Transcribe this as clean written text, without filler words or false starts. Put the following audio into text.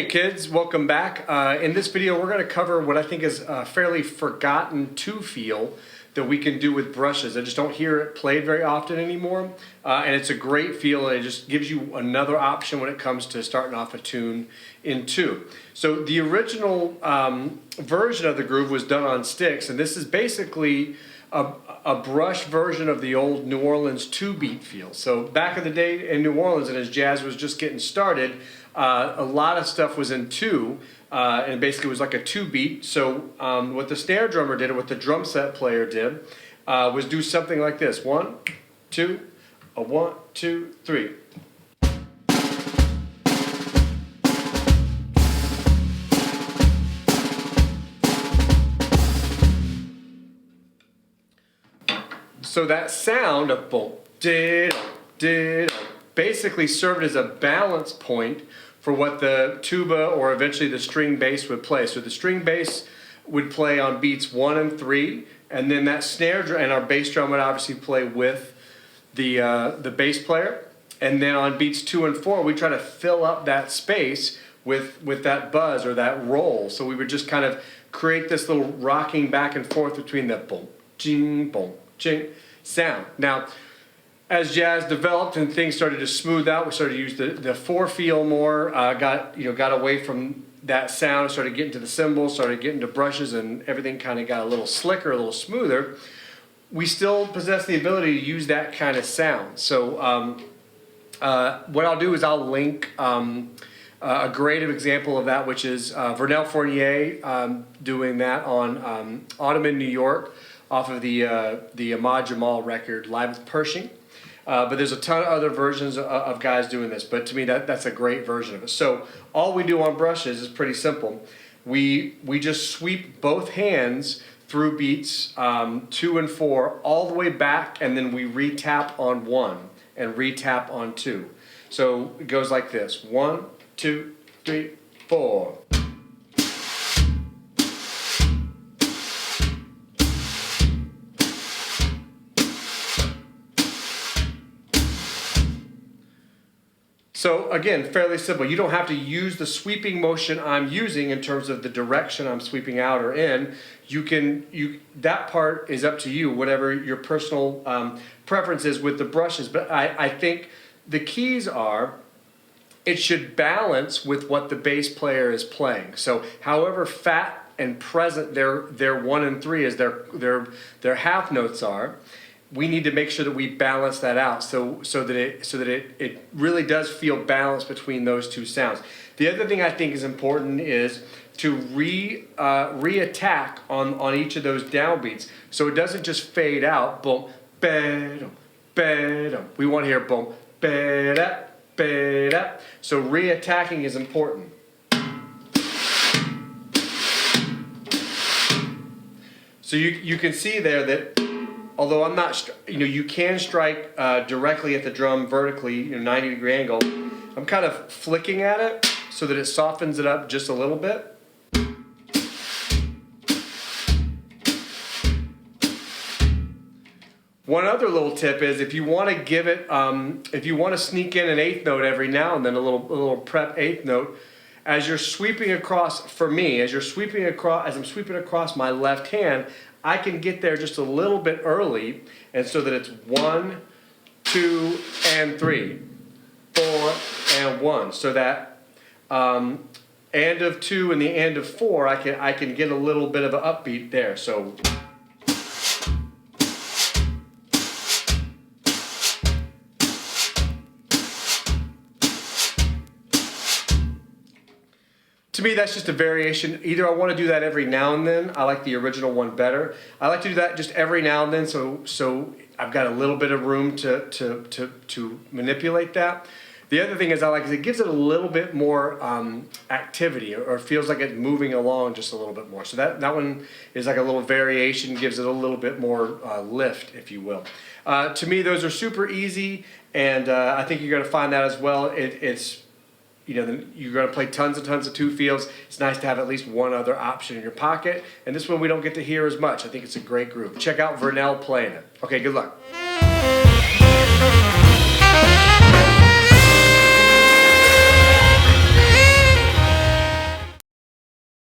Kids, welcome back. In this video we're going to cover what I think is a fairly forgotten two feel that we can do with brushes. I just don't hear it played very often anymore, and it's a great feel, and it just gives you another option when it comes to starting off a tune in two. So the original version of the groove was done on sticks, and this is basically a brush version of the old New Orleans two-beat feel. So back in the day in New Orleans, and as jazz was just getting started, a lot of stuff was in two, and basically it was like a two-beat. So what the snare drummer did, or what the drum set player did, was do something like this: 1, 2, a 1, 2, 3. So that sound of boom, did, basically served as a balance point for what the tuba or eventually the string bass would play. So the string bass would play on beats 1 and 3, and then that snare drum and our bass drum would obviously play with the bass player. And then on beats 2 and 4, we try to fill up that space with that buzz or that roll. So we would just kind of create this little rocking back and forth between the boom, ching, sound. Now, as jazz developed and things started to smooth out, we started to use the 4 feel more. Got away from that sound, started getting to the cymbals, started getting to brushes, and everything kind of got a little slicker, a little smoother. We still possess the ability to use that kind of sound. So what I'll do is I'll link a great example of that, which is Vernel Fournier doing that on Autumn in New York, off of the Ahmad Jamal record, Live with Pershing. But there's a ton of other versions of guys doing this, but to me that's a great version of it. So all we do on brushes is pretty simple. We just sweep both hands through beats 2 and 4 all the way back, and then we re-tap on 1 and re-tap on 2. So it goes like this: 1, 2, 3, 4. So again, fairly simple. You don't have to use the sweeping motion I'm using in terms of the direction I'm sweeping out or in. That part is up to you, whatever your personal preference is with the brushes. But I think the keys are, it should balance with what the bass player is playing. So however fat and present their 1 and 3 as their half notes are, we need to make sure that we balance that out so that it really does feel balanced between those two sounds. The other thing I think is important is to re-attack on each of those downbeats, so it doesn't just fade out. Boom, ba-dum, ba-dum. We want to hear boom, ba-da, ba-da. So re-attacking is important. So you can see there that, although I'm not, you can strike directly at the drum vertically, 90-degree angle. I'm kind of flicking at it so that it softens it up just a little bit. One other little tip is, if you want to give it, if you want to sneak in an 8th note every now and then, a little prep 8th note, as you're sweeping across, for me, as I'm sweeping across my left hand, I can get there just a little bit early, and so that it's 1, 2, and 3, 4, and 1. So that end of 2 and the end of 4, I can get a little bit of an upbeat there. So. To me, that's just a variation. Either I want to do that every now and then. I like the original one better. I like to do that just every now and then, so I've got a little bit of room to manipulate that. The other thing is it gives it a little bit more activity, or feels like it's moving along just a little bit more. So that one is like a little variation, gives it a little bit more lift, if you will. To me, those are super easy, and I think you're going to find that as well. You're going to play tons and tons of two feels. It's nice to have at least one other option in your pocket. And this one we don't get to hear as much. I think it's a great groove. Check out Vernel playing it. Okay, good luck.